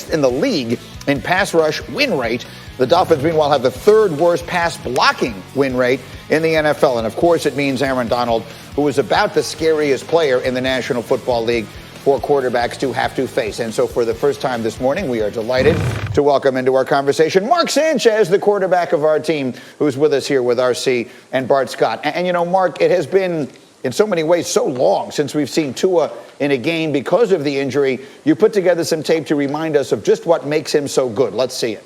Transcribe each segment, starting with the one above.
6th in the league in pass rush win rate. The Dolphins, meanwhile, have the 3rd worst pass blocking win rate in the NFL. And, of course, it means Aaron Donald, who is about the scariest player in the National Football League for quarterbacks to have to face. And so for the first time this morning, we are delighted to welcome into our conversation Mark Sanchez, the quarterback of our team, who's with us here with RC and Bart Scott. And you know, Mark, it has been in so many ways so long since we've seen Tua in a game because of the injury. You put together some tape to remind us of just what makes him so good. Let's see it.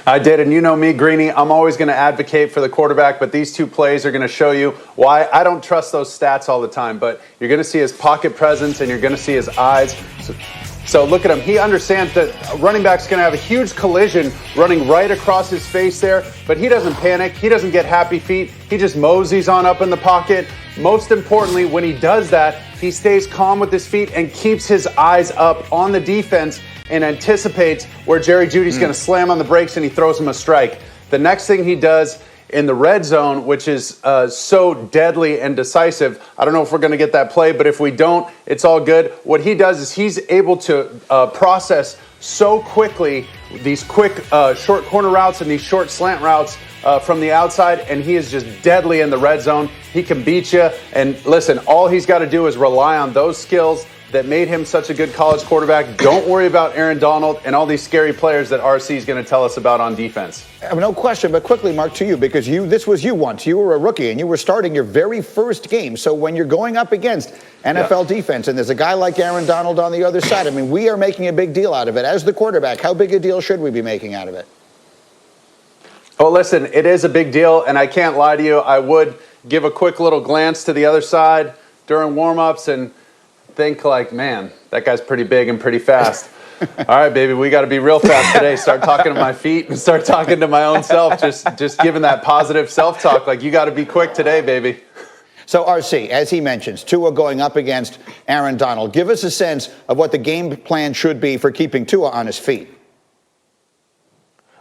I did, and you know me, Greeny, I'm always going to advocate for the quarterback, but these two plays are going to show you why I don't trust those stats all the time. But you're going to see his pocket presence, and you're going to see his eyes. So look at him. He understands that running back's going to have a huge collision running right across his face there, but he doesn't panic. He doesn't get happy feet. He just moseys on up in the pocket. Most importantly, when he does that, he stays calm with his feet and keeps his eyes up on the defense and anticipates where Jerry Jeudy's going to slam on the brakes and he throws him a strike. The next thing he does in the red zone, which is so deadly and decisive, I don't know if we're going to get that play, but if we don't, it's all good. What he does is he's able to process so quickly these quick short corner routes and these short slant routes from the outside, and he is just deadly in the red zone. He can beat you. And listen, all he's got to do is rely on those skills that made him such a good college quarterback. Don't worry about Aaron Donald and all these scary players that RC is going to tell us about on defense. No question, but quickly, Mark, to you, because this was you once. You were a rookie, and you were starting your very first game. So when you're going up against NFL defense, and there's a guy like Aaron Donald on the other side, I mean, we are making a big deal out of it. As the quarterback, how big a deal should we be making out of it? Oh, listen, it is a big deal, and I can't lie to you. I would give a quick little glance to the other side during warm-ups and think like, man, that guy's pretty big and pretty fast. All right, baby, we got to be real fast today. Start talking to my feet and start talking to my own self. Just giving that positive self-talk. Like, you got to be quick today, baby. So, RC, as he mentions, Tua going up against Aaron Donald. Give us a sense of what the game plan should be for keeping Tua on his feet.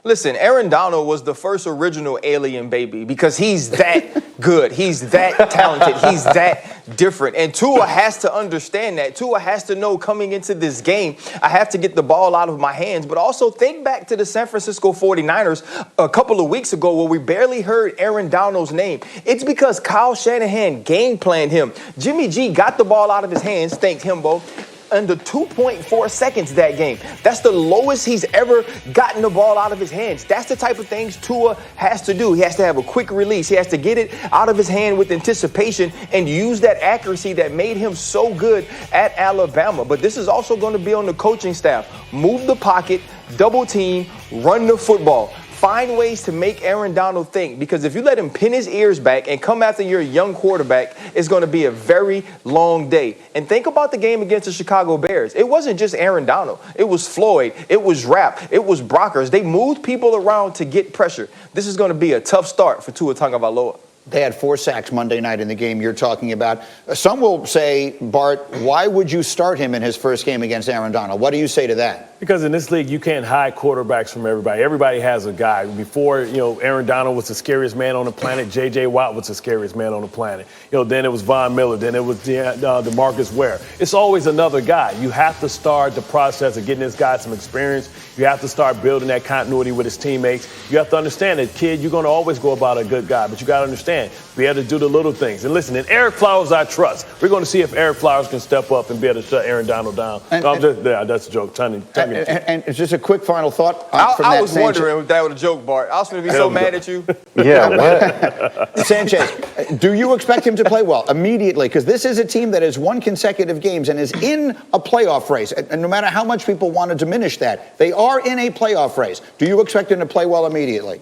Listen, Aaron Donald was the first original alien baby because he's that good. He's that talented. He's that different. And Tua has to understand that. Tua has to know coming into this game, I have to get the ball out of my hands. But also think back to the San Francisco 49ers a couple of weeks ago where we barely heard Aaron Donald's name. It's because Kyle Shanahan game planned him. Jimmy G got the ball out of his hands, thanks Himbo, under 2.4 seconds that game. That's the lowest he's ever gotten the ball out of his hands. That's the type of things Tua has to do. He has to have a quick release. He has to get it out of his hand with anticipation and use that accuracy that made him so good at Alabama. But this is also going to be on the coaching staff. Move the pocket, double team, run the football. Find ways to make Aaron Donald think, because if you let him pin his ears back and come after your young quarterback, it's going to be a very long day. And think about the game against the Chicago Bears. It wasn't just Aaron Donald. It was Floyd. It was Rapp. It was Brockers. They moved people around to get pressure. This is going to be a tough start for Tua Tagovailoa. They had 4 sacks Monday night in the game you're talking about. Some will say, Bart, why would you start him in his first game against Aaron Donald? What do you say to that? Because in this league, you can't hide quarterbacks from everybody. Everybody has a guy. Before, Aaron Donald was the scariest man on the planet. J.J. Watt was the scariest man on the planet. Then it was Von Miller. Then it was DeMarcus Ware. It's always another guy. You have to start the process of getting this guy some experience. You have to start building that continuity with his teammates. You have to understand that, kid, you're going to always go about a good guy, but you got to understand, be able to do the little things. And listen, in Eric Flowers, I trust. We're going to see if Eric Flowers can step up and be able to shut Aaron Donald down. That's a joke. And it's just a quick final thought. I was wondering if that was a joke, Bart. I was going to be so mad at you. Yeah, what? Sanchez, do you expect him to play well immediately? Because this is a team that has won consecutive games and is in a playoff race. And no matter how much people want to diminish that, they are in a playoff race. Do you expect him to play well immediately?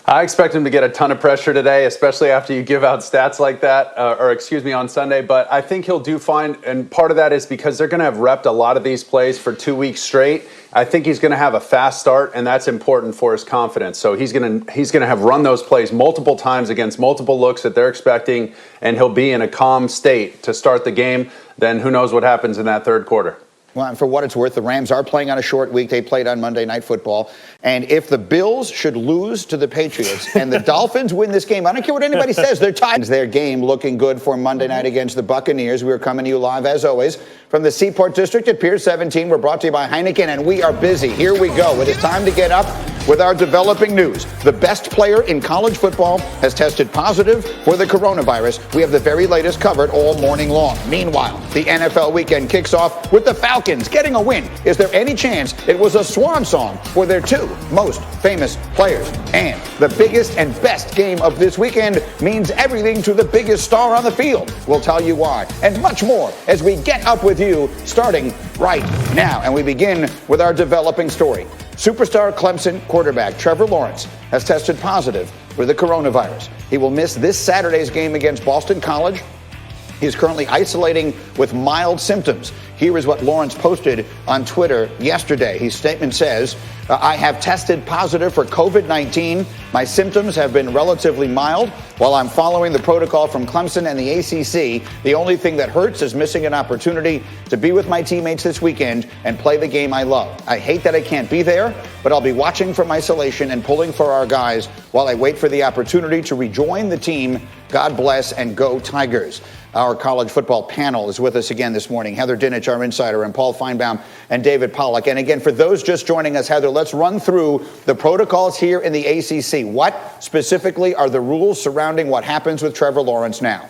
I expect him to get a ton of pressure today, especially after you give out stats like that, on Sunday. But I think he'll do fine, and part of that is because they're going to have repped a lot of these plays for 2 weeks straight. I think he's going to have a fast start, and that's important for his confidence. So he's going to have run those plays multiple times against multiple looks that they're expecting, and he'll be in a calm state to start the game. Then who knows what happens in that third quarter. Well, and for what it's worth, the Rams are playing on a short week. They played on Monday Night Football. And if the Bills should lose to the Patriots and the Dolphins win this game, I don't care what anybody says, they're tied. Their game looking good for Monday night against the Buccaneers. We're coming to you live, as always, from the Seaport District at Pier 17. We're brought to you by Heineken, and we are busy. Here we go. It is time to get up with our developing news. The best player in college football has tested positive for the coronavirus. We have the very latest covered all morning long. Meanwhile, the NFL weekend kicks off with the Falcons getting a win. Is there any chance it was a swan song for their two most famous players? And the biggest and best game of this weekend means everything to the biggest star on the field. We'll tell you why, and much more as we get up with you starting right now. And we begin with our developing story. Superstar Clemson quarterback Trevor Lawrence has tested positive for the coronavirus. He will miss this Saturday's game against Boston College. He is currently isolating with mild symptoms. Here is what Lawrence posted on Twitter yesterday. His statement says, I have tested positive for COVID-19. My symptoms have been relatively mild. While I'm following the protocol from Clemson and the ACC, the only thing that hurts is missing an opportunity to be with my teammates this weekend and play the game I love. I hate that I can't be there, but I'll be watching from isolation and pulling for our guys while I wait for the opportunity to rejoin the team. God bless and go Tigers. Our college football panel is with us again this morning. Heather Dinich, our insider, and Paul Feinbaum and David Pollack. And again, for those just joining us, Heather, let's run through the protocols here in the ACC. What specifically are the rules surrounding what happens with Trevor Lawrence now?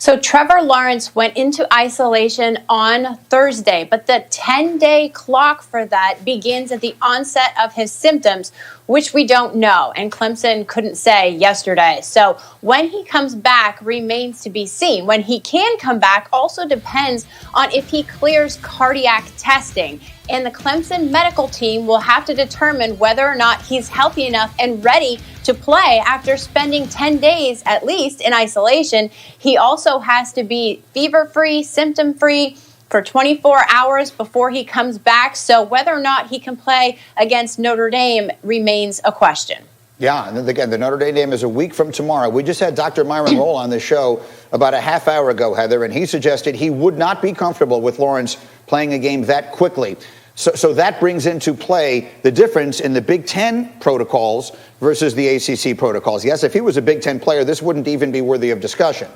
So Trevor Lawrence went into isolation on Thursday, but the 10-day clock for that begins at the onset of his symptoms, which we don't know, and Clemson couldn't say yesterday. So when he comes back remains to be seen. When he can come back also depends on if he clears cardiac testing. And the Clemson medical team will have to determine whether or not he's healthy enough and ready to play after spending 10 days at least in isolation. He also has to be fever-free, symptom-free for 24 hours before he comes back. So whether or not he can play against Notre Dame remains a question. Yeah, and again, the Notre Dame game is a week from tomorrow. We just had Dr. Myron Roll on the show about a half hour ago, Heather, and he suggested he would not be comfortable with Lawrence playing a game that quickly. So that brings into play the difference in the Big Ten protocols versus the ACC protocols. Yes, if he was a Big Ten player, this wouldn't even be worthy of discussion.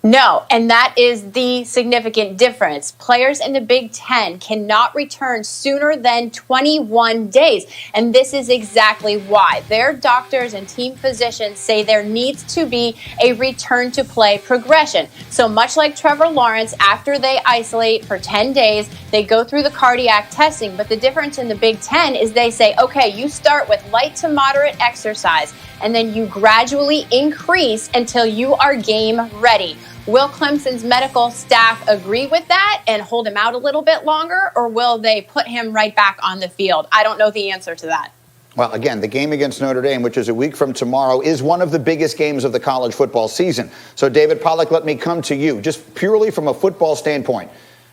No, and that is the significant difference. Players in the Big Ten cannot return sooner than 21 days. And this is exactly why. Their doctors and team physicians say there needs to be a return to play progression. So much like Trevor Lawrence, after they isolate for 10 days, they go through the cardiac testing. But the difference in the Big Ten is they say, okay, you start with light to moderate exercise, and then you gradually increase until you are game ready. Will Clemson's medical staff agree with that and hold him out a little bit longer, or will they put him right back on the field? I don't know the answer to that. Well, again, the game against Notre Dame, which is a week from tomorrow, is one of the biggest games of the college football season. So, David Pollack, let me come to you. Just purely from a football standpoint,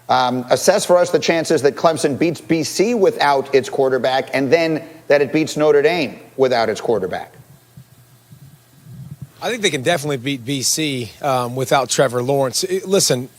assess for us the chances that Clemson beats BC without its quarterback and then that it beats Notre Dame without its quarterback. I think they can definitely beat BC without Trevor Lawrence. Listen,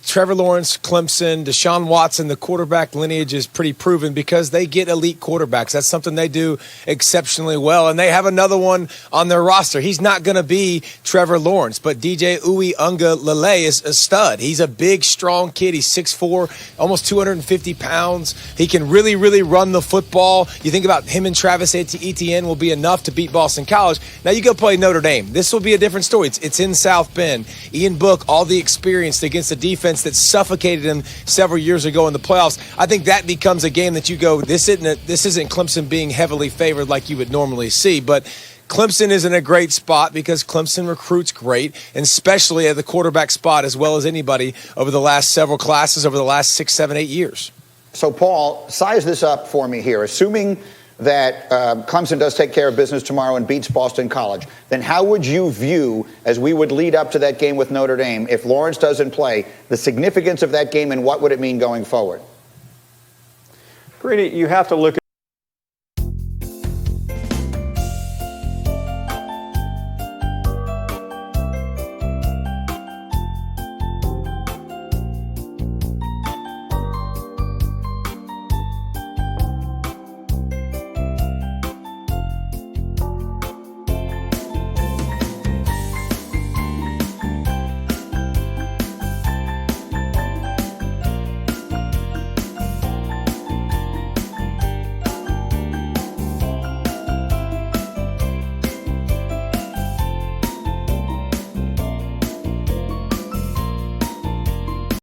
Trevor Lawrence, Clemson, Deshaun Watson, the quarterback lineage is pretty proven because they get elite quarterbacks. That's something they do exceptionally well, and they have another one on their roster. He's not going to be Trevor Lawrence, but DJ Uiagalelei is a stud. He's a big, strong kid. He's 6'4", almost 250 pounds. He can really, really run the football. You think about him and Travis Etienne will be enough to beat Boston College. Now you go play Notre Dame. This will be a different story. It's in South Bend. Ian Book, all the experience against a defense that suffocated him several years ago in the playoffs. I think that becomes a game that you go, this isn't Clemson being heavily favored like you would normally see. But Clemson is in a great spot because Clemson recruits great, and especially at the quarterback spot as well as anybody over the last several classes over the last 6, 7, 8 years. So, Paul, size this up for me here. Assuming that Clemson does take care of business tomorrow and beats Boston College, then how would you view, as we would lead up to that game with Notre Dame, if Lawrence doesn't play, the significance of that game and what would it mean going forward? Greeny, you have to look at